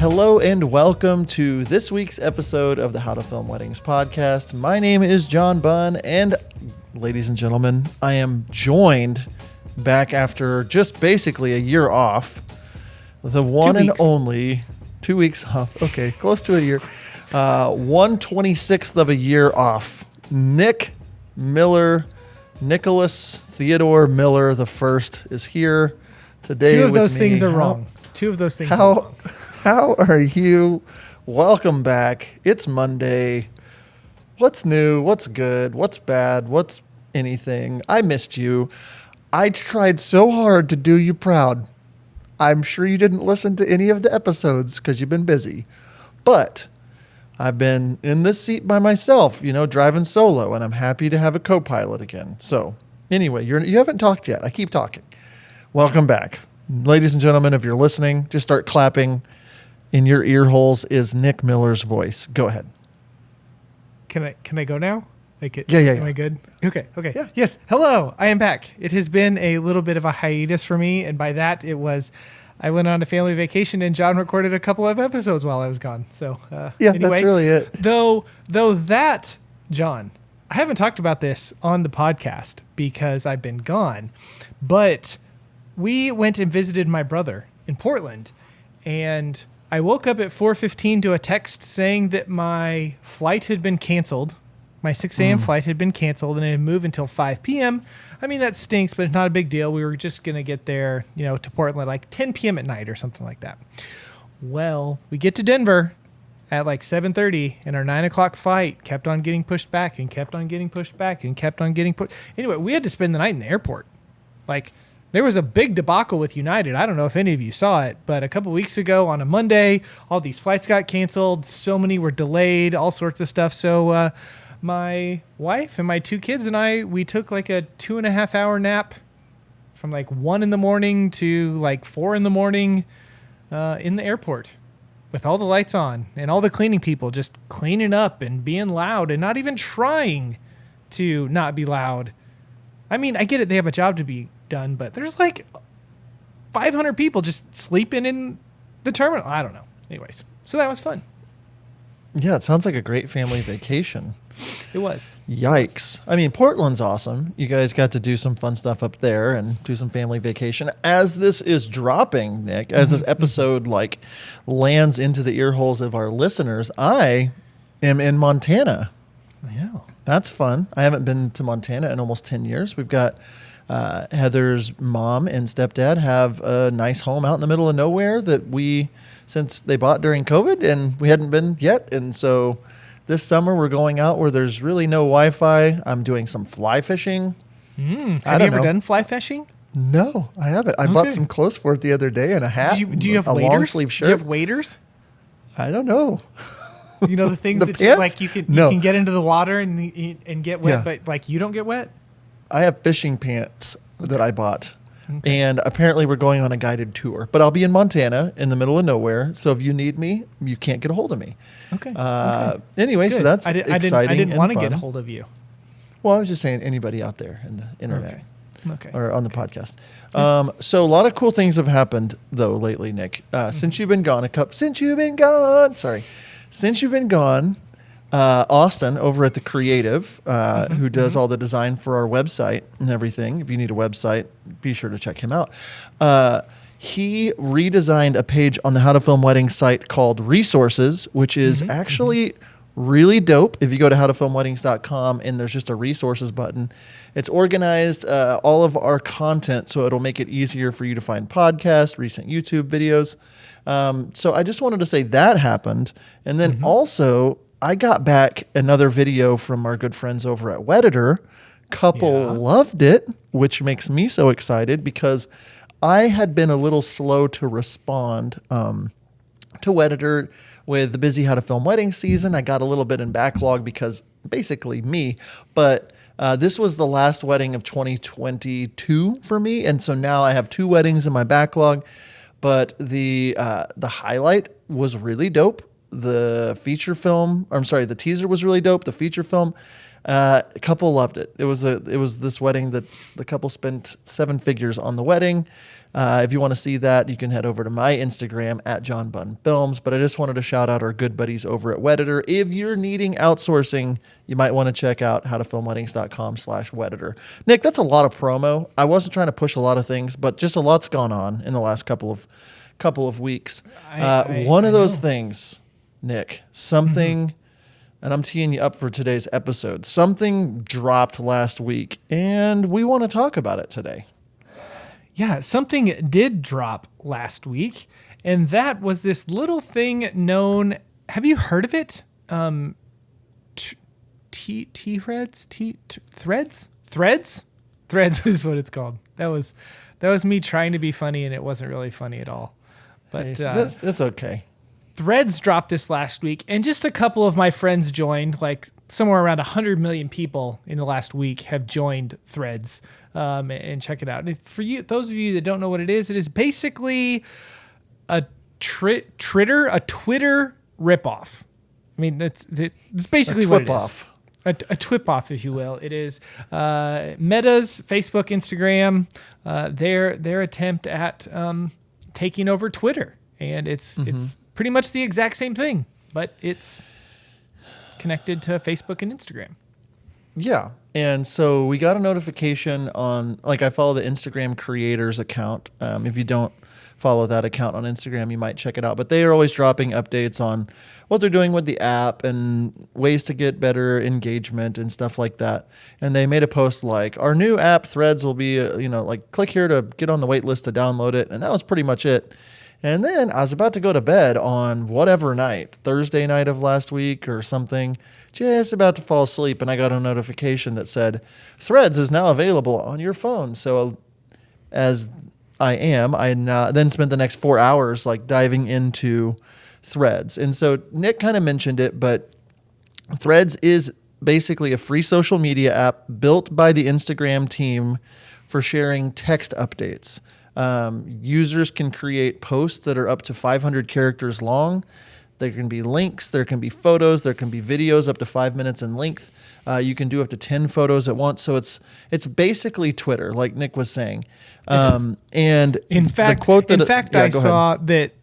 Hello and welcome to this week's episode of the How to Film Weddings podcast. My name is John Bunn, and ladies and gentlemen, I am joined back after just basically a year off, the one and only 2 weeks off. Okay, close to a year. 1/26th of a year off. Nick Miller, Nicholas Theodore Miller the first is here today. Two of with those me. things are wrong. Two of those things are wrong. How are you? Welcome back. It's Monday. What's new? What's good? What's bad? What's anything? I missed you. I tried so hard to do you proud. I'm sure you didn't listen to any of the episodes because you've been busy. But I've been in this seat by myself, driving solo, and I'm happy to have a co-pilot again. So anyway, you haven't talked yet. I keep talking. Welcome back. Ladies and gentlemen, if you're listening, just start clapping. In your ear holes is Nick Miller's voice. Go ahead. Can I go now? Yeah. Am I good? Okay. Yeah. Yes. Hello. I am back. It has been a little bit of a hiatus for me, and by that it was I went on a family vacation and John recorded a couple of episodes while I was gone. So anyway, that's really it. Though that, John, I haven't talked about this on the podcast because I've been gone, but we went and visited my brother in Portland, and I woke up at 4:15 to a text saying that my flight had been canceled. My 6 a.m. flight had been canceled and it had moved until 5 p.m. I mean, that stinks, but it's not a big deal. We were just going to get there, to Portland like 10 p.m. at night or something like that. Well, we get to Denver at like 7:30 and our 9 o'clock flight kept on getting pushed back and kept on getting pushed back and kept on getting pushed. Anyway, we had to spend the night in the airport. There was a big debacle with United. I don't know if any of you saw it, but a couple weeks ago on a Monday, all these flights got canceled. So many were delayed, all sorts of stuff. So my wife and my 2 kids and I, we took like a 2.5 hour nap from like 1 in the morning to like 4 in the morning in the airport with all the lights on and all the cleaning people just cleaning up and being loud and not even trying to not be loud. I mean, I get it. They have a job to be done, but there's like 500 people just sleeping in the terminal. I don't know. Anyways, so that was fun. Yeah, it sounds like a great family vacation. It was. Yikes. I mean, Portland's awesome. You guys got to do some fun stuff up there and do some family vacation. As this is dropping, Nick, as this episode lands into the ear holes of our listeners, I am in Montana. Yeah. That's fun. I haven't been to Montana in almost 10 years. We've got Heather's mom and stepdad have a nice home out in the middle of nowhere that since they bought during COVID and we hadn't been yet. And so this summer we're going out where there's really no Wi-Fi. I'm doing some fly fishing. Have you ever done fly fishing? No, I haven't. I bought some clothes for it the other day and a hat. Do you have waders? Long sleeve shirt. Do you have waders? I don't know. The things the that pants? you can get into the water and get wet, Yeah. but you don't get wet? I have fishing pants that I bought. Okay. And apparently we're going on a guided tour. But I'll be in Montana in the middle of nowhere. So if you need me, you can't get a hold of me. Okay. Anyway, good. So that's exciting. I didn't want to fun. get a hold of you. Well, I was just saying anybody out there in the internet. Okay. Or on the podcast. So a lot of cool things have happened, though, lately, Nick. Since you've been gone, Austin over at The Creative, who does all the design for our website and everything. If you need a website, be sure to check him out. He redesigned a page on the How to Film Wedding site called Resources, which is actually really dope. If you go to howtofilmweddings.com and there's just a resources button, it's organized all of our content, so it'll make it easier for you to find podcasts, recent YouTube videos. So I just wanted to say that happened. And then also, I got back another video from our good friends over at Wedditor. Couple loved it, which makes me so excited because I had been a little slow to respond to Wedditor with the busy How to Film Wedding season. I got a little bit in backlog because basically me, but this was the last wedding of 2022 for me. And so now I have 2 weddings in my backlog, but the highlight was really dope. The teaser was really dope. The feature film A couple loved it. It was this wedding that the couple spent 7 figures on the wedding. If you want to see that, you can head over to my Instagram at John Bunn Films. But I just wanted to shout out our good buddies over at Wedditor. If you're needing outsourcing, you might want to check out howtofilmweddings.com/Wedditor. Nick, that's a lot of promo. I wasn't trying to push a lot of things, but just a lot's gone on in the last couple of weeks. One of those things, Nick, something, and I'm teeing you up for today's episode, something dropped last week, and we want to talk about it today. Yeah, something did drop last week, and that was this little thing known. Have you heard of it? Threads? Threads is what it's called. That was me trying to be funny, and it wasn't really funny at all. But it's okay. Threads dropped this last week, and just a couple of my friends joined. Like somewhere around 100 million people in the last week have joined Threads. And check it out. And for you, those of you that don't know what it is basically a Twitter ripoff. I mean, that's basically what it is. A twip-off, if you will. It is Meta's Facebook, Instagram, their attempt at taking over Twitter. And it's pretty much the exact same thing, but it's connected to Facebook and Instagram. Yeah. And so we got a notification on, like, I follow the Instagram creators account. If you don't follow that account on Instagram, you might check it out. But they are always dropping updates on what they're doing with the app and ways to get better engagement and stuff like that. And they made a post like, our new app Threads will be, like, click here to get on the wait list to download it. And that was pretty much it. And then I was about to go to bed on whatever night, Thursday night of last week or something, just about to fall asleep, and I got a notification that said, Threads is now available on your phone. So as I then spent the next 4 hours like diving into Threads. And so Nick kind of mentioned it, but Threads is basically a free social media app built by the Instagram team for sharing text updates. Users can create posts that are up to 500 characters long. There can be links, there can be photos, there can be videos up to 5 minutes in length. You can do up to 10 photos at once. So it's basically Twitter, like Nick was saying. And in fact, the quote I saw that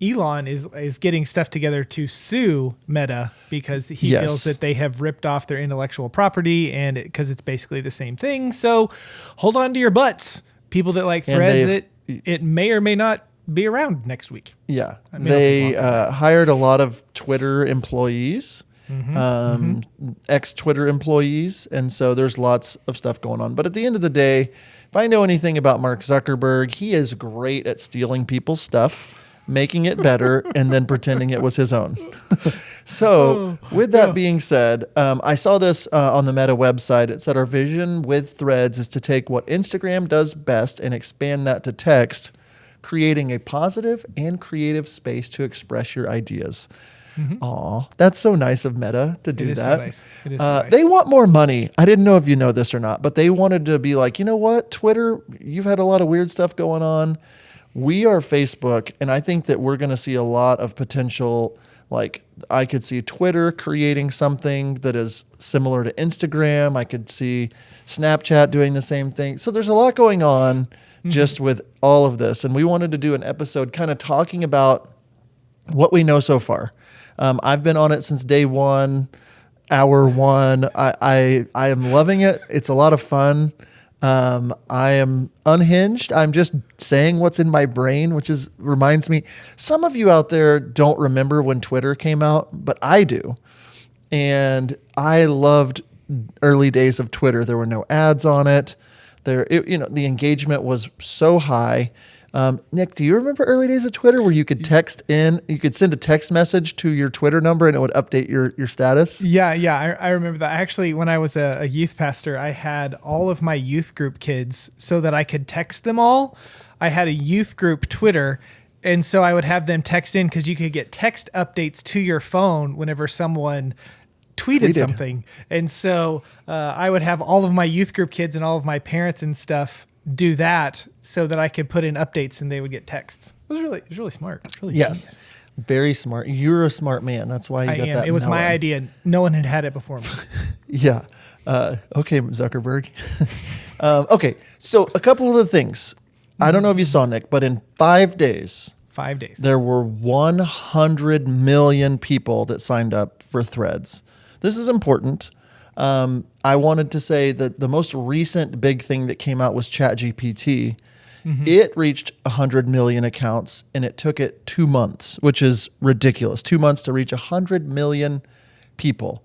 Elon is getting stuff together to sue Meta because he feels that they have ripped off their intellectual property, and because it's basically the same thing. So hold on to your butts. People that like Threads, it may or may not be around next week. Yeah. They hired a lot of Twitter employees, ex-Twitter employees, and so there's lots of stuff going on. But at the end of the day, if I know anything about Mark Zuckerberg, he is great at stealing people's stuff, making it better, and then pretending it was his own. So with that being said, I saw this on the Meta website. It said our vision with Threads is to take what Instagram does best and expand that to text, creating a positive and creative space to express your ideas. Aw, that's so nice of Meta to do that. So nice. It is so nice. They want more money. I didn't know if you know this or not, but they wanted to be like, you know what, Twitter, you've had a lot of weird stuff going on. We are Facebook, and I think that we're going to see a lot of potential. Like, I could see Twitter creating something that is similar to Instagram. I could see Snapchat doing the same thing. So there's a lot going on just with all of this. And we wanted to do an episode kind of talking about what we know so far. I've been on it since day one, hour one. I am loving it. It's a lot of fun. I am unhinged. I'm just saying what's in my brain, which reminds me, some of you out there don't remember when Twitter came out, but I do. And I loved early days of Twitter. There were no ads on it. The engagement was so high. Nick, do you remember early days of Twitter where you could you could send a text message to your Twitter number and it would update your status? Yeah. I remember that. Actually, when I was a youth pastor, I had all of my youth group kids so that I could text them all. I had a youth group Twitter, and so I would have them text in because you could get text updates to your phone whenever someone tweeted something. And so I would have all of my youth group kids and all of my parents and stuff do that so that I could put in updates and they would get texts. It was really smart. It was really genius. Very smart. You're a smart man. That's why you got that. It was my melon. idea. No one had it before me. Yeah. Okay, Zuckerberg. Okay, so a couple of the things. I don't know if you saw, Nick, but in 5 days, 5 days, there were 100 million people that signed up for Threads. This is important. I wanted to say that the most recent big thing that came out was ChatGPT. It reached 100 million accounts, and it took it 2 months, which is ridiculous. 2 months to reach 100 million people.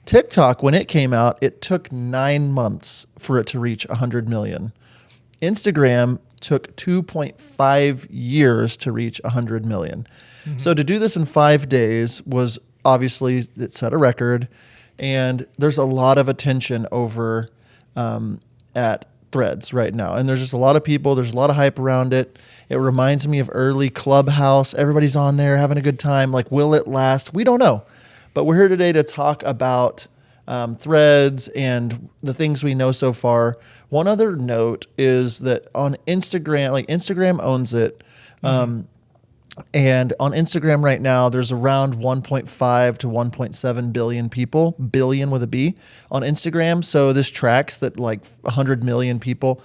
TikTok, when it came out, it took 9 months for it to reach 100 million. Instagram took 2.5 years to reach 100 million. So to do this in 5 days was obviously, it set a record, and there's a lot of attention over at Threads right now. And there's just a lot of people, there's a lot of hype around it. It reminds me of early Clubhouse. Everybody's on there having a good time. Like, will it last? We don't know. But we're here today to talk about Threads and the things we know so far. One other note is that on Instagram, like Instagram owns it. And on Instagram right now, there's around 1.5 to 1.7 billion people, billion with a B, on Instagram. So this tracks that like 100 million people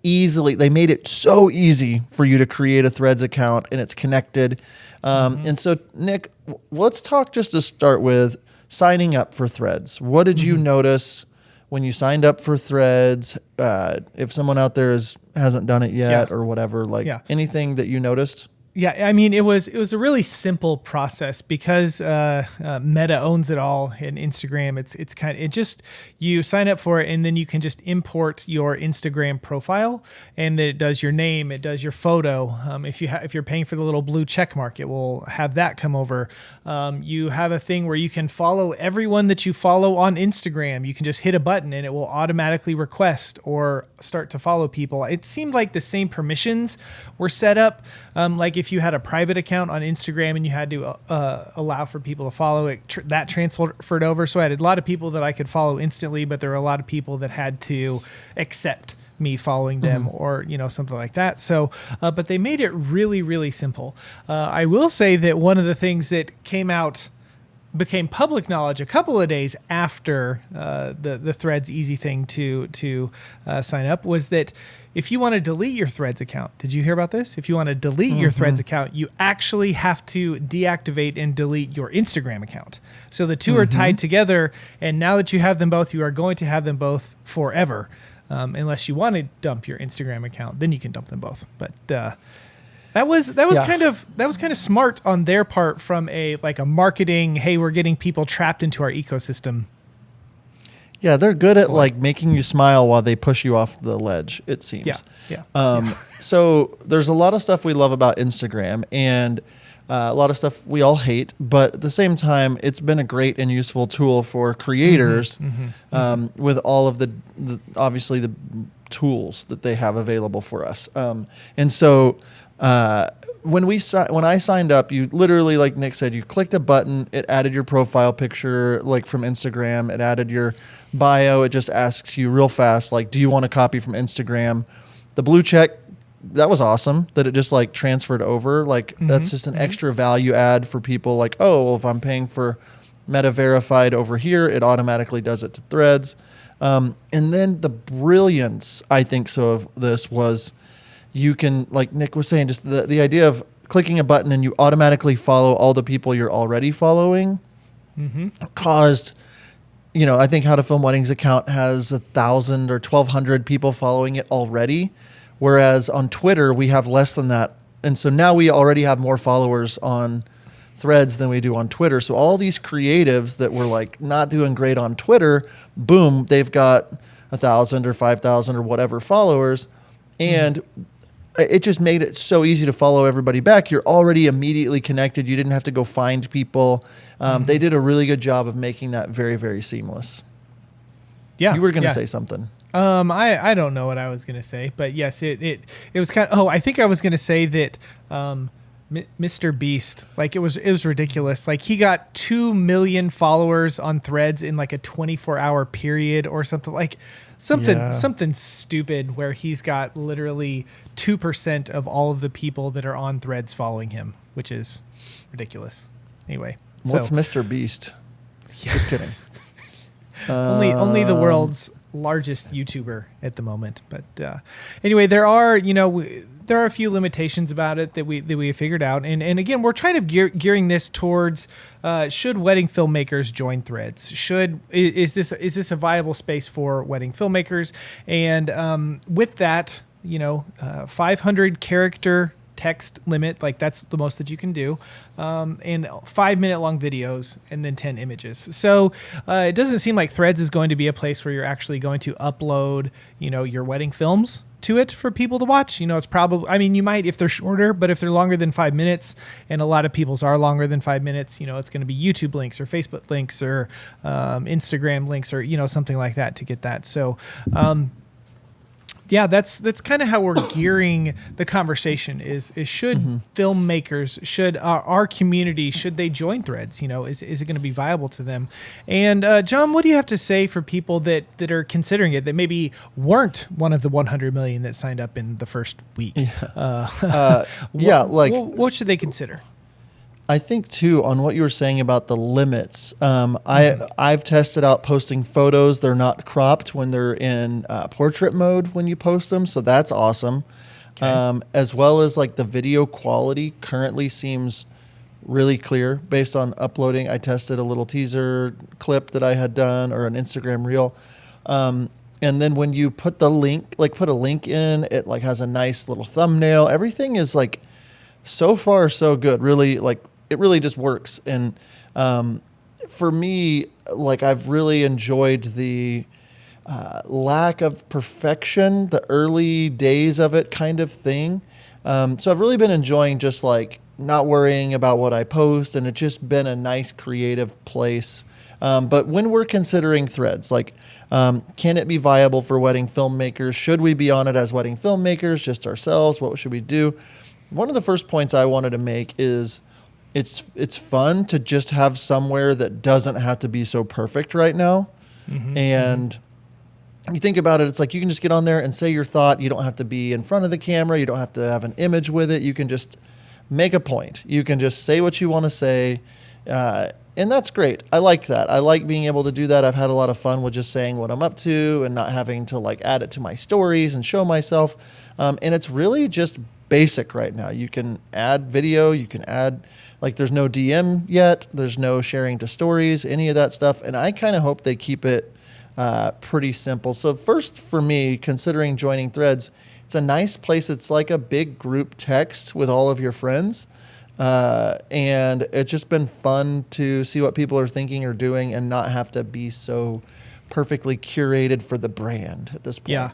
easily. They made it so easy for you to create a Threads account, and it's connected. And so, Nick, let's talk just to start with signing up for Threads. What did you notice when you signed up for Threads? If someone out there hasn't done it yet or whatever, anything that you noticed? Yeah, I mean, it was a really simple process because Meta owns it all in Instagram. It's kind of, it just, you sign up for it and then you can just import your Instagram profile, and then it does your name, it does your photo. If you're paying for the little blue check mark, it will have that come over. You have a thing where you can follow everyone that you follow on Instagram. You can just hit a button and it will automatically request or start to follow people. It seemed like the same permissions were set up. Like if you had a private account on Instagram and you had to allow for people to follow it, that transferred over. So I had a lot of people that I could follow instantly, but there were a lot of people that had to accept me following them or, something like that. So, but they made it really, really simple. I will say that one of the things that became public knowledge a couple of days after the Threads easy thing to sign up was that if you want to delete your Threads account, did you hear about this? If you want to delete your Threads account, you actually have to deactivate and delete your Instagram account. So the two are tied together, and now that you have them both, you are going to have them both forever. Unless you want to dump your Instagram account, then you can dump them both. But that was kind of smart on their part from a marketing, hey, we're getting people trapped into our ecosystem. Yeah, they're good at making you smile while they push you off the ledge, it seems. Yeah. So there's a lot of stuff we love about Instagram, and a lot of stuff we all hate, but at the same time, it's been a great and useful tool for creators with all of the obviously the tools that they have available for us. And so when I signed up, you literally, like Nick said, you clicked a button, it added your profile picture, like from Instagram, it added your bio, it just asks you real fast, like, do you want a copy from Instagram? The blue check, that was awesome that it just transferred over. That's just an extra value add for people. Like, oh, well, if I'm paying for Meta Verified over here, it automatically does it to Threads. And then the brilliance, I think so, of this was you can, like Nick was saying, just the idea of clicking a button and you automatically follow all the people you're already following caused, I think How to Film Weddings account has 1,000 or 1,200 people following it already. Whereas on Twitter, we have less than that. And so now we already have more followers on Threads than we do on Twitter. So all these creatives that were not doing great on Twitter, boom, they've got 1,000 or 5,000 or whatever followers. And it just made it so easy to follow everybody back. You're already immediately connected. You didn't have to go find people. They did a really good job of making that very, very seamless. Yeah. You were going to say something. I don't know what I was going to say, but yes, it was kind of, I think I was going to say that, Mr. Beast, like it was ridiculous. Like he got 2 million followers on Threads in like a 24-hour period or something, like something stupid, where he's got literally 2% of all of the people that are on Threads following him, which is ridiculous. Anyway, what's Mr. Beast? Just kidding. Only the world's largest YouTuber at the moment. But anyway, there are a few limitations about it that we have figured out, and again, we're trying to gearing this towards should wedding filmmakers join Threads? Is this a viable space for wedding filmmakers? And with that, 500 character text limit, like that's the most that you can do, and 5-minute long videos, and then 10 images. So it doesn't seem like Threads is going to be a place where you're actually going to upload, your wedding films to it for people to watch. It's probably, you might if they're shorter, but if they're longer than 5 minutes, and a lot of people's are longer than 5 minutes, it's going to be YouTube links or Facebook links or Instagram links or, something like that to get that. So, yeah, that's kind of how we're gearing the conversation is should filmmakers, should our community, should they join Threads? Is it going to be viable to them? And John, what do you have to say for people that are considering it, that maybe weren't one of the 100 million that signed up in the first week? What should they consider? I think too, on what you were saying about the limits, I've tested out posting photos. They're not cropped when they're in portrait mode when you post them, so that's awesome. Okay. As well as like the video quality currently seems really clear based on uploading. I tested a little teaser clip that I had done, or an Instagram reel. And then when you put the link, put a link in, it like has a nice little thumbnail. Everything is like so far so good. Really, like it really just works. And for me, like I've really enjoyed the lack of perfection, the early days of it kind of thing. So I've really been enjoying just like not worrying about what I post, and it's just been a nice creative place. But when we're considering Threads, like, can it be viable for wedding filmmakers? Should we be on it as wedding filmmakers, just ourselves? What should we do? One of the first points I wanted to make is it's fun to just have somewhere that doesn't have to be so perfect right now. And you think about it, it's like you can just get on there and say your thought. You don't have to be in front of the camera. You don't have to have an image with it. You can just make a point. You can just say what you want to say. And that's great. I like that. I like being able to do that. I've had a lot of fun with just saying what I'm up to and not having to like add it to my stories and show myself. And it's really just basic right now. You can add video. You can add, like, there's no DM yet. There's no sharing to stories, any of that stuff. And I kind of hope they keep it pretty simple. So first, for me, considering joining Threads, it's a nice place. It's like a big group text with all of your friends. And it's just been fun to see what people are thinking or doing and not have to be so perfectly curated for the brand at this point. Yeah.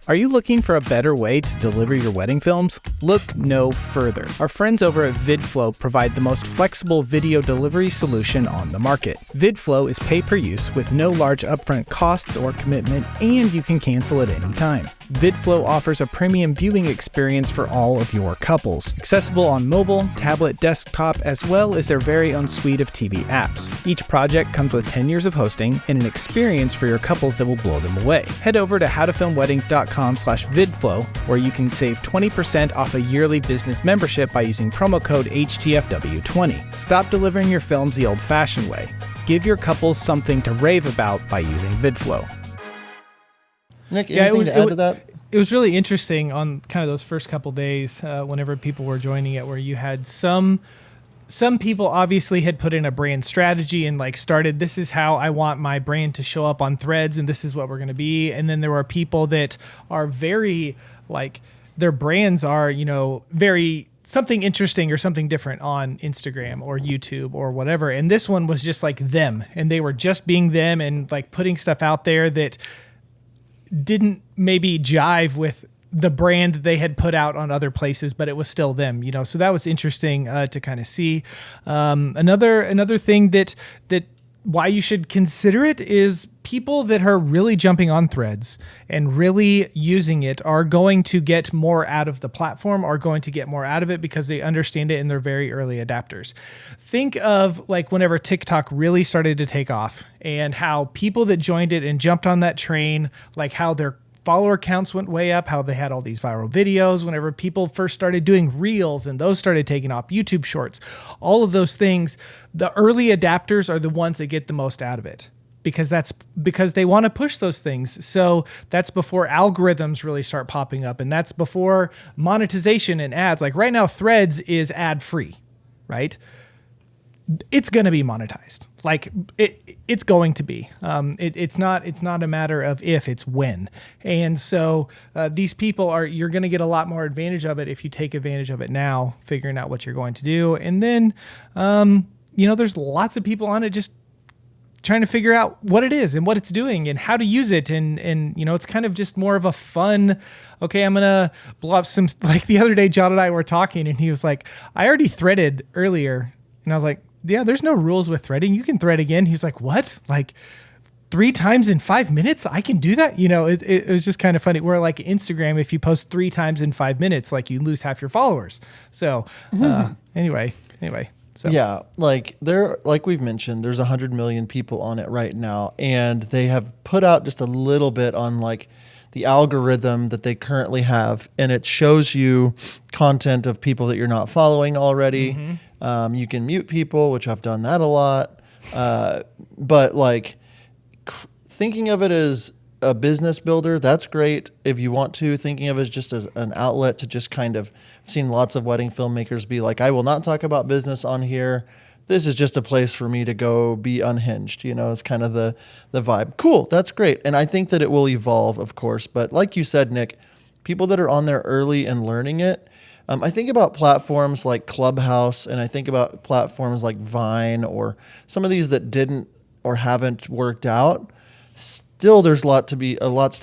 Are you looking for a better way to deliver your wedding films? Look no further. Our friends over at VidFlow provide the most flexible video delivery solution on the market. VidFlow is pay-per-use with no large upfront costs or commitment, and you can cancel at any time. VidFlow offers a premium viewing experience for all of your couples, accessible on mobile, tablet, desktop, as well as their very own suite of TV apps. Each project comes with 10 years of hosting and an experience for your couples that will blow them away. Head over to howtofilmweddings.com/vidflow, where you can save 20% off a yearly business membership by using promo code HTFW20. Stop delivering your films the old-fashioned way. Give your couples something to rave about by using VidFlow. Nick, anything to add to that? It was really interesting on kind of those first couple days whenever people were joining it, where you had some people obviously had put in a brand strategy and like started, this is how I want my brand to show up on Threads and this is what we're going to be. And then there were people that are very like, their brands are, very something interesting or something different on Instagram or YouTube or whatever. And this one was just like them, and they were just being them and like putting stuff out there that didn't maybe jive with the brand that they had put out on other places, but it was still them, so that was interesting to kind of see. Another thing that why you should consider it is people that are really jumping on Threads and really using it are going to get more out of the platform, are going to get more out of it because they understand it and they're very early adapters. Think of like whenever TikTok really started to take off and how people that joined it and jumped on that train, like how their follower counts went way up, how they had all these viral videos whenever people first started doing reels and those started taking off, YouTube shorts, all of those things. The early adapters are the ones that get the most out of it because they want to push those things. So that's before algorithms really start popping up, and that's before monetization and ads. Like right now, Threads is ad free, right? It's going to be monetized. Like it's going to be. It's not a matter of if, it's when. And so these people you're going to get a lot more advantage of it if you take advantage of it now, figuring out what you're going to do. And then, there's lots of people on it just trying to figure out what it is and what it's doing and how to use it. And it's kind of just more of a fun, okay, I'm going to blow up some, like the other day, John and I were talking and he was like, I already threaded earlier. And I was like, yeah, there's no rules with threading. You can thread again. He's like, what? Like 3 times in 5 minutes? I can do that? It was just kind of funny. Where like Instagram, if you post 3 times in 5 minutes, like you lose half your followers. So anyway. So yeah, like we've mentioned, there's 100 million people on it right now, and they have put out just a little bit on like the algorithm that they currently have, and it shows you content of people that you're not following already. You can mute people, which I've done that a lot. But like thinking of it as a business builder, that's great if you want to. Thinking of it just as an outlet to just kind of, I've seen lots of wedding filmmakers be like, I will not talk about business on here. This is just a place for me to go be unhinged. It's kind of the vibe. Cool. That's great. And I think that it will evolve, of course. But like you said, Nick, people that are on there early and learning it, I think about platforms like Clubhouse, and I think about platforms like Vine or some of these that didn't or haven't worked out. Still, there's lots to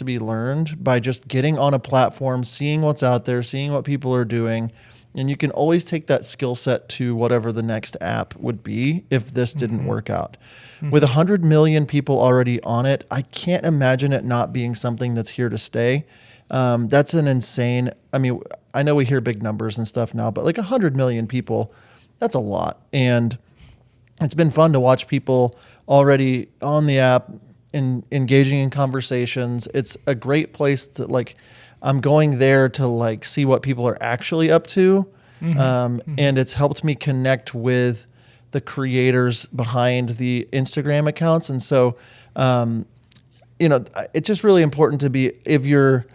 be learned by just getting on a platform, seeing what's out there, seeing what people are doing. And you can always take that skill set to whatever the next app would be if this didn't work out. With 100 million people already on it, I can't imagine it not being something that's here to stay. That's an insane, I know we hear big numbers and stuff now, but like 100 million people, that's a lot. And it's been fun to watch people already on the app and engaging in conversations. It's a great place to like, I'm going there to like see what people are actually up to. And it's helped me connect with the creators behind the Instagram accounts. And so, it's just really important to be, if you're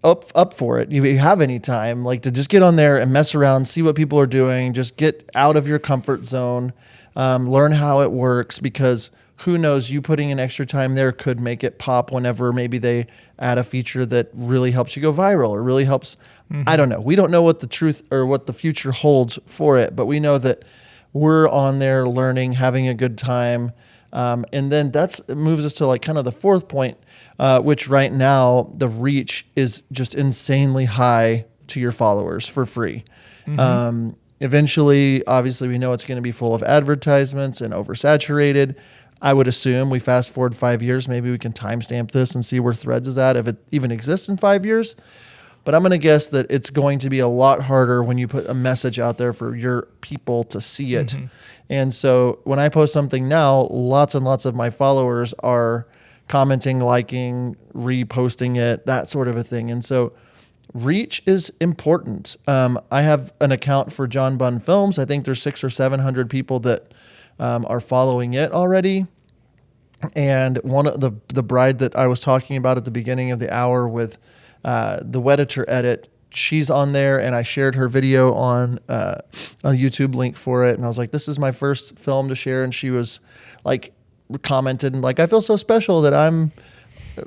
up for it, if you have any time, like to just get on there and mess around, see what people are doing, just get out of your comfort zone, learn how it works, because who knows, you putting in extra time there could make it pop whenever maybe they add a feature that really helps you go viral or really helps. I don't know. We don't know what the truth or what the future holds for it, but we know that we're on there learning, having a good time. And then it moves us to like kind of the fourth point, which right now the reach is just insanely high to your followers for free. Eventually, obviously, we know it's going to be full of advertisements and oversaturated. I would assume we fast forward 5 years, maybe we can timestamp this and see where Threads is at, if it even exists in 5 years. But I'm going to guess that it's going to be a lot harder when you put a message out there for your people to see it. And so when I post something now, lots and lots of my followers are commenting, liking, reposting it, that sort of a thing. And so reach is important. I have an account for John Bunn Films. I think there's 600 or 700 people that are following it already. And one of the bride that I was talking about at the beginning of the hour with the Wedditor edit, she's on there, and I shared her video on a YouTube link for it. And I was like, this is my first film to share. And she was like, commented and like, I feel so special that I'm,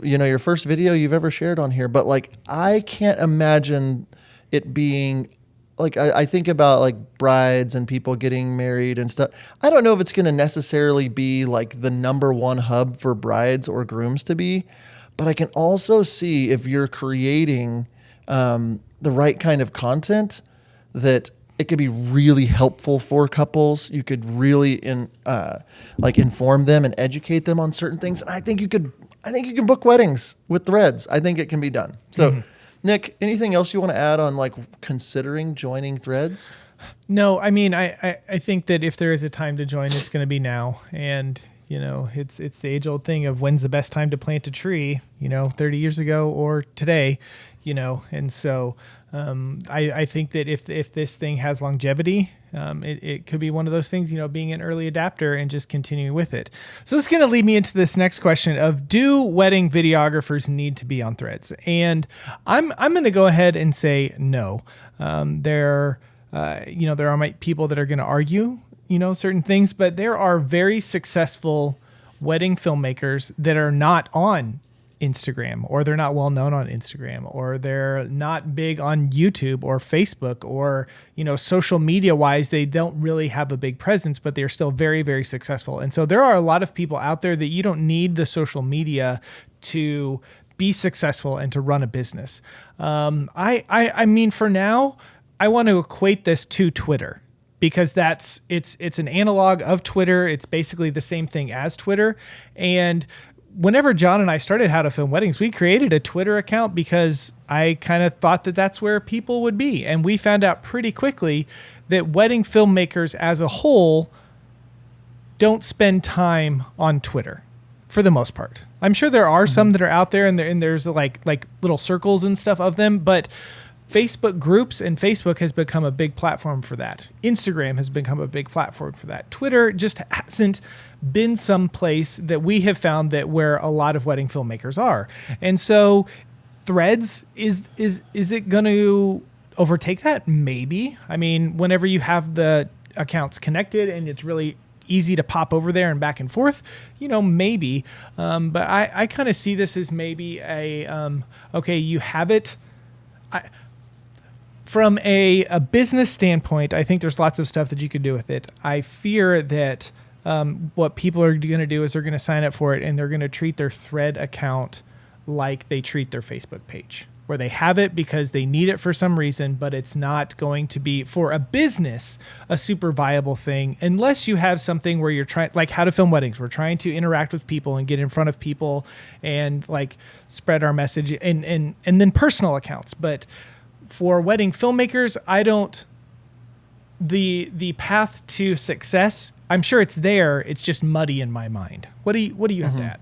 your first video you've ever shared on here. But like, I can't imagine it being like, I think about like brides and people getting married and stuff. I don't know if it's going to necessarily be like the number one hub for brides or grooms to be, but I can also see if you're creating the right kind of content that it could be really helpful for couples. You could really inform them and educate them on certain things. And I think you can book weddings with Threads. I think it can be done. So, Nick, anything else you want to add on like considering joining Threads? No, I mean, I think that if there is a time to join, it's going to be now. And, you know, it's the age old thing of when's the best time to plant a tree, you know, 30 years ago or today, you know. And so I think that if this thing has longevity, it could be one of those things, you know, being an early adapter and just continuing with it. So this is going to lead me into this next question of, do wedding videographers need to be on Threads? And I'm going to go ahead and say no. There are people that are going to argue, you know, certain things, but there are very successful wedding filmmakers that are not on Instagram, or they're not well known on Instagram, or they're not big on YouTube or Facebook, or, you know, social media wise, they don't really have a big presence, but they're still very, very successful. And so there are a lot of people out there that you don't need the social media to be successful and to run a business. I mean, for now, I want to equate this to Twitter, because it's an analog of Twitter. It's basically the same thing as Twitter. And whenever John and I started How to Film Weddings, we created a Twitter account because I kind of thought that that's where people would be. And we found out pretty quickly that wedding filmmakers as a whole don't spend time on Twitter for the most part. I'm sure there are some that are out there, and there's like little circles and stuff of them, but Facebook groups and Facebook has become a big platform for that. Instagram has become a big platform for that. Twitter just hasn't been some place that we have found that where a lot of wedding filmmakers are. And so Threads, is it going to overtake that? Maybe. I mean, whenever you have the accounts connected and it's really easy to pop over there and back and forth, you know, maybe. But I kind of see this as maybe okay, you have it. From a business standpoint, I think there's lots of stuff that you could do with it. I fear that what people are going to do is they're going to sign up for it and they're going to treat their Thread account like they treat their Facebook page, where they have it because they need it for some reason, but it's not going to be, for a business, a super viable thing unless you have something where you're trying, like How to Film Weddings. We're trying to interact with people and get in front of people and like spread our message, and then personal accounts. But for wedding filmmakers, the path to success, I'm sure it's there. It's just muddy in my mind. What do you have to add?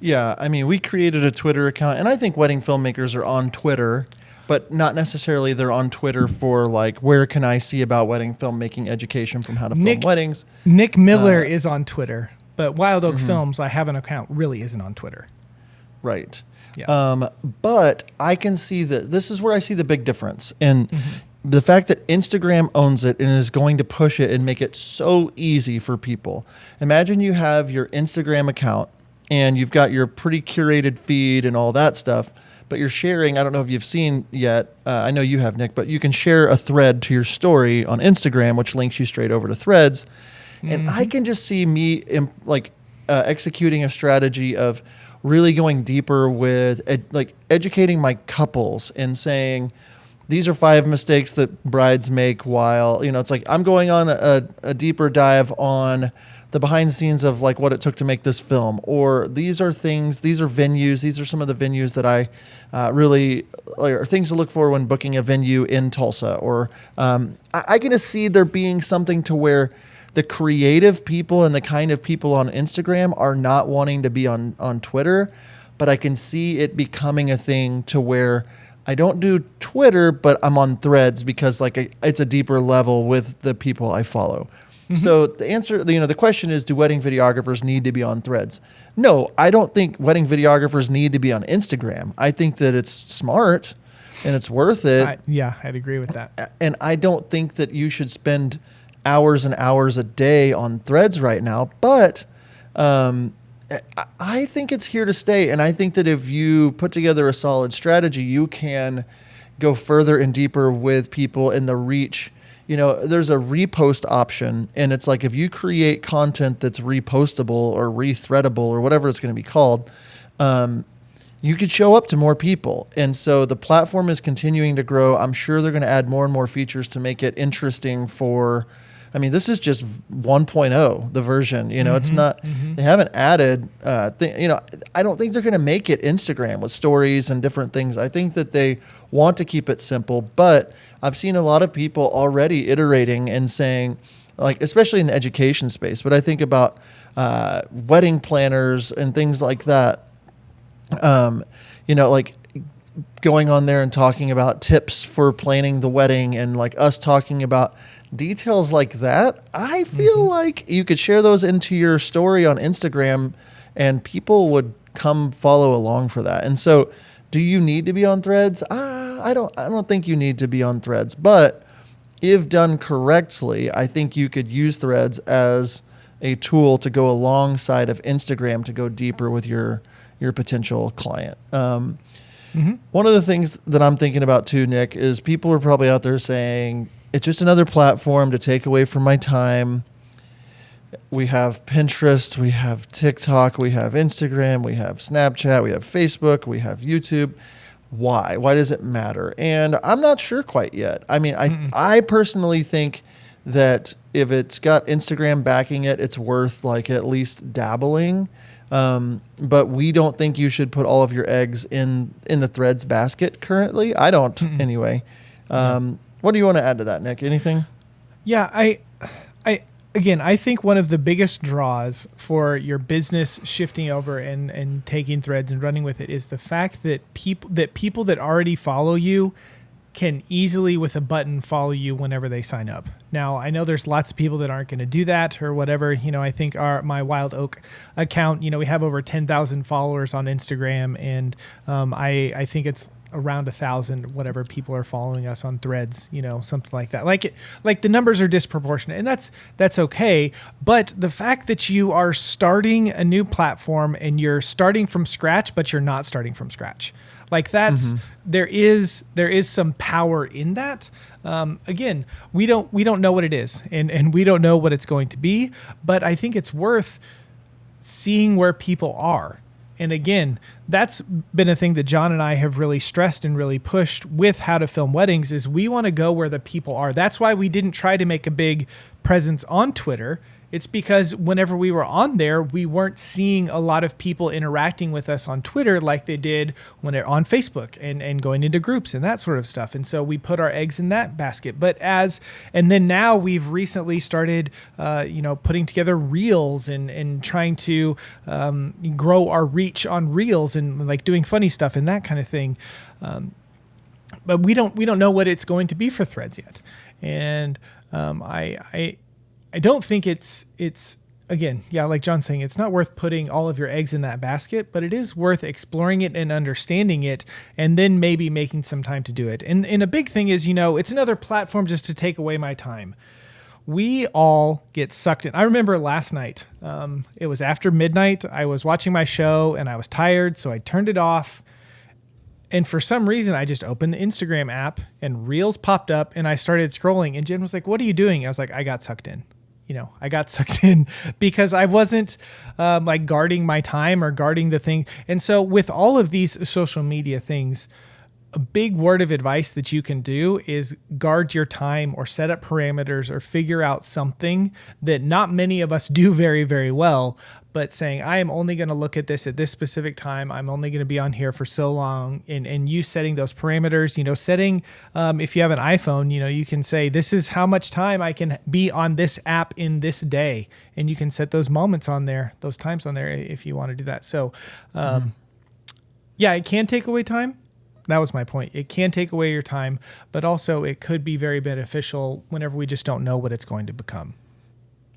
Yeah, I mean, we created a Twitter account, and I think wedding filmmakers are on Twitter, but not necessarily they're on Twitter for like, where can I see about wedding filmmaking education from How to Film Weddings. Nick Miller is on Twitter, but Wild Oak Films, I have an account, really isn't on Twitter. Right. Yeah. But I can see that this is where I see the big difference. And the fact that Instagram owns it and is going to push it and make it so easy for people. Imagine you have your Instagram account and you've got your pretty curated feed and all that stuff, but you're sharing, I don't know if you've seen yet, I know you have, Nick, but you can share a thread to your story on Instagram, which links you straight over to Threads. And I can just see me executing a strategy of really going deeper with educating my couples and saying, these are 5 mistakes that brides make while, you know, it's like I'm going on a deeper dive on the behind the scenes of like what it took to make this film, or these are venues, these are some of the venues that I really are things to look for when booking a venue in Tulsa, or I can just see there being something to where the creative people and the kind of people on Instagram are not wanting to be on Twitter, but I can see it becoming a thing to where I don't do Twitter, but I'm on Threads because like it's a deeper level with the people I follow. So the answer, the question is, do wedding videographers need to be on Threads? No, I don't think wedding videographers need to be on Instagram. I think that it's smart and it's worth it. I'd agree with that. And I don't think that you should spend hours and hours a day on Threads right now, but I think it's here to stay. And I think that if you put together a solid strategy, you can go further and deeper with people in the reach. You know, there's a repost option, and it's like if you create content that's repostable or rethreadable or whatever it's going to be called, you could show up to more people. And so the platform is continuing to grow. I'm sure they're going to add more and more features to make it interesting for, I mean, this is just 1.0, the version, it's not, they haven't added, I don't think they're going to make it Instagram with stories and different things. I think that they want to keep it simple, but I've seen a lot of people already iterating and saying, like, especially in the education space, but I think about wedding planners and things like that. Like going on there and talking about tips for planning the wedding and like us talking about details like that. I feel like you could share those into your story on Instagram and people would come follow along for that. And so do you need to be on Threads? I don't think you need to be on Threads, but if done correctly, I think you could use Threads as a tool to go alongside of Instagram to go deeper with your potential client. One of the things that I'm thinking about too, Nick, is people are probably out there saying, it's just another platform to take away from my time. We have Pinterest, we have TikTok, we have Instagram, we have Snapchat, we have Facebook, we have YouTube. Why? Why does it matter? And I'm not sure quite yet. I mean, I personally think that if it's got Instagram backing it, it's worth like at least dabbling. But we don't think you should put all of your eggs in the Threads basket currently. I don't anyway. What do you want to add to that, Nick? Anything? Yeah, I think one of the biggest draws for your business shifting over and taking Threads and running with it is the fact that people that already follow you can easily with a button follow you whenever they sign up. Now, I know there's lots of people that aren't going to do that or whatever. I think my Wild Oak account, we have over 10,000 followers on Instagram, and I think it's around 1,000, whatever people are following us on Threads, something like that. Like the numbers are disproportionate, and that's okay. But the fact that you are starting a new platform and you're starting from scratch, but you're not starting from scratch, like that's there is some power in that. Again, we don't know what it is, and we don't know what it's going to be, but I think it's worth seeing where people are. And again, that's been a thing that John and I have really stressed and really pushed with How to Film Weddings is we want to go where the people are. That's why we didn't try to make a big presence on Twitter. It's because whenever we were on there, we weren't seeing a lot of people interacting with us on Twitter like they did when they're on Facebook and going into groups and that sort of stuff. And so we put our eggs in that basket. And then now we've recently started, putting together reels and trying to grow our reach on reels and like doing funny stuff and that kind of thing. But we don't know what it's going to be for Threads yet. And I don't think it's again, yeah, like John's saying, it's not worth putting all of your eggs in that basket, but it is worth exploring it and understanding it and then maybe making some time to do it. And a big thing is, it's another platform just to take away my time. We all get sucked in. I remember last night, it was after midnight. I was watching my show and I was tired, so I turned it off. And for some reason, I just opened the Instagram app and Reels popped up and I started scrolling. And Jen was like, "What are you doing?" I was like, "I got sucked in." I got sucked in because I wasn't like guarding my time or guarding the thing. And so with all of these social media things, a big word of advice that you can do is guard your time or set up parameters or figure out something that not many of us do very, very well, but saying, I am only going to look at this at this specific time. I'm only going to be on here for so long. And you setting those parameters, setting, if you have an iPhone, you can say, this is how much time I can be on this app in this day. And you can set those moments on there, those times on there if you want to do that. So, yeah, it can take away time. That was my point. It can take away your time, but also it could be very beneficial whenever we just don't know what it's going to become.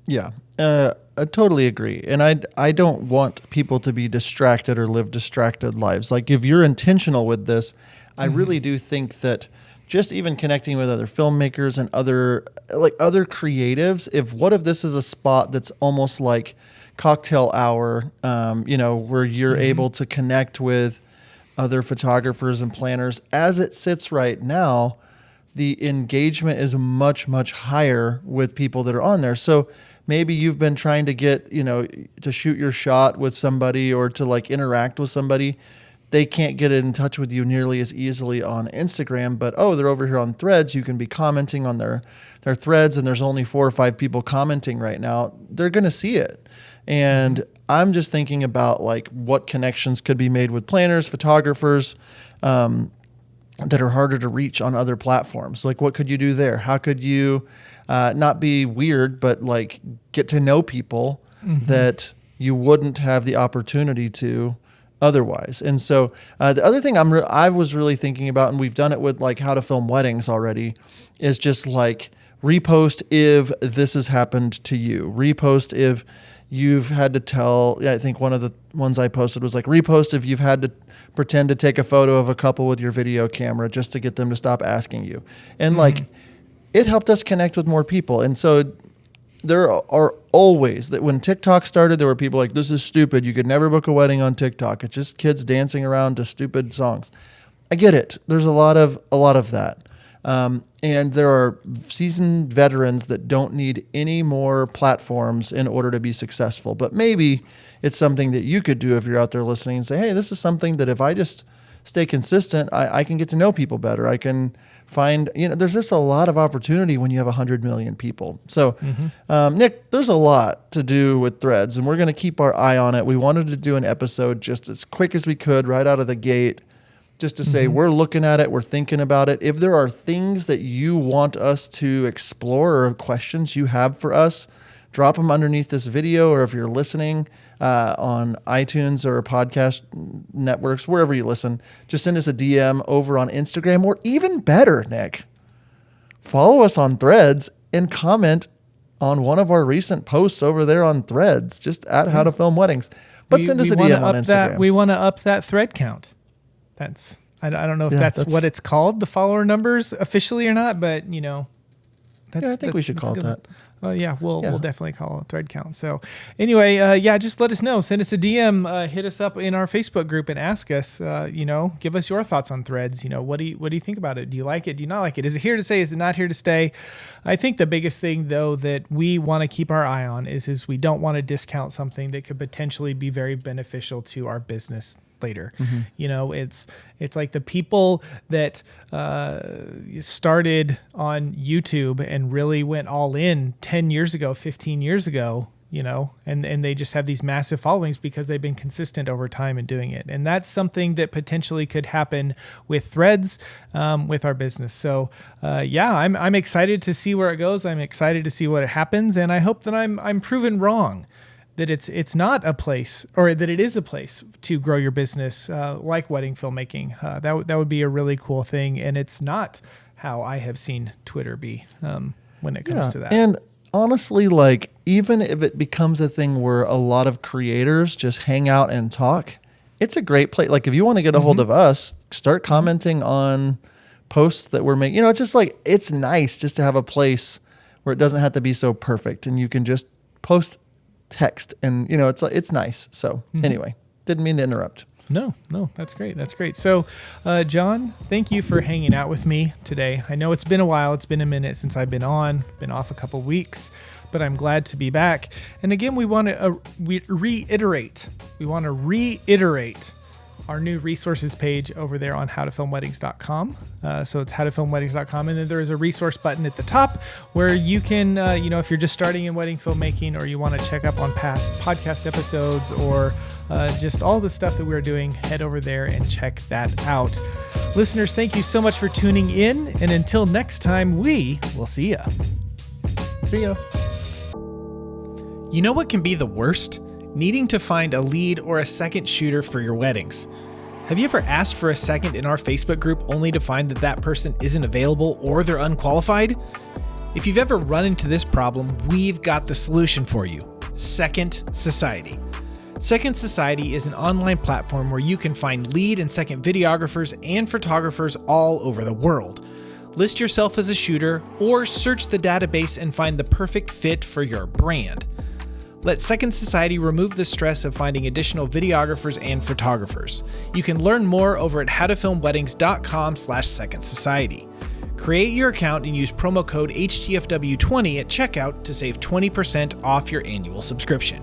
Yeah, I totally agree. And I don't want people to be distracted or live distracted lives. Like if you're intentional with this, I really do think that just even connecting with other filmmakers and other creatives, what if this is a spot that's almost like cocktail hour, where you're able to connect with other photographers and planners. As it sits right now, the engagement is much, much higher with people that are on there. So maybe you've been trying to get, to shoot your shot with somebody or to like interact with somebody. they can't get in touch with you nearly as easily on Instagram, but they're over here on Threads. You can be commenting on their threads, and there's only 4 or 5 people commenting right now. They're going to see it. And I'm just thinking about like what connections could be made with planners, photographers, that are harder to reach on other platforms. Like, what could you do there? How could you not be weird, but like get to know people that you wouldn't have the opportunity to otherwise? And so the other thing I was really thinking about, and we've done it with like how to film weddings already, is just like repost if this has happened to you. Repost if you've had to tell, I think one of the ones I posted was like, repost if you've had to pretend to take a photo of a couple with your video camera just to get them to stop asking you. And like, it helped us connect with more people. And so there are always that when TikTok started, there were people like, this is stupid. You could never book a wedding on TikTok. It's just kids dancing around to stupid songs. I get it. There's a lot of that. And there are seasoned veterans that don't need any more platforms in order to be successful. But maybe it's something that you could do if you're out there listening and say, hey, this is something that if I just stay consistent, I can get to know people better. I can find, there's just a lot of opportunity when you have 100 million people. So, Nick, there's a lot to do with Threads, and we're going to keep our eye on it. We wanted to do an episode just as quick as we could right out of the gate, just to say we're looking at it, we're thinking about it. If there are things that you want us to explore or questions you have for us, drop them underneath this video, or if you're listening on iTunes or podcast networks, wherever you listen, just send us a DM over on Instagram, or even better, Nick, follow us on Threads and comment on one of our recent posts over there on Threads, just at How to Film Weddings. But send us a DM on Instagram. We want to up that thread count. I don't know if that's what it's called, the follower numbers officially or not, but I think we should call it that. Oh yeah, we'll definitely call it thread count. So anyway, just let us know. Send us a DM, hit us up in our Facebook group and ask us, give us your thoughts on Threads. What do you think about it? Do you like it? Do you not like it? Is it here to stay? Is it not here to stay? I think the biggest thing though that we want to keep our eye on is we don't want to discount something that could potentially be very beneficial to our business later. It's like the people that started on YouTube and really went all in 10 years ago, 15 years ago, and they just have these massive followings because they've been consistent over time in doing it. And that's something that potentially could happen with Threads, with our business. So I'm excited to see where it goes. I'm excited to see what happens. And I hope that I'm proven wrong, that it's not a place, or that it is a place to grow your business, like wedding filmmaking. That would be a really cool thing, and it's not how I have seen Twitter be when it comes to that. And honestly, like, even if it becomes a thing where a lot of creators just hang out and talk, it's a great place. Like, if you want to get a hold of us, start commenting on posts that we're making. It's just like, it's nice just to have a place where it doesn't have to be so perfect, and you can just post text, and it's nice. So anyway, didn't mean to interrupt. No, that's great. So John, thank you for hanging out with me today. I know it's been a while, it's been a minute since I've been off a couple weeks, but I'm glad to be back. And again, we want to reiterate our new resources page over there on howtofilmweddings.com. So it's howtofilmweddings.com. And then there is a resource button at the top where you can, if you're just starting in wedding filmmaking, or you want to check up on past podcast episodes, or just all the stuff that we're doing, head over there and check that out. Listeners, thank you so much for tuning in. And until next time, we will see ya. See ya. You know what can be the worst? Needing to find a lead or a second shooter for your weddings. Have you ever asked for a second in our Facebook group only to find that person isn't available or they're unqualified? If you've ever run into this problem, we've got the solution for you. Second Society. Second Society is an online platform where you can find lead and second videographers and photographers all over the world. List yourself as a shooter, or search the database and find the perfect fit for your brand. Let Second Society remove the stress of finding additional videographers and photographers. You can learn more over at howtofilmweddings.com/Second Society. Create your account and use promo code HTFW20 at checkout to save 20% off your annual subscription.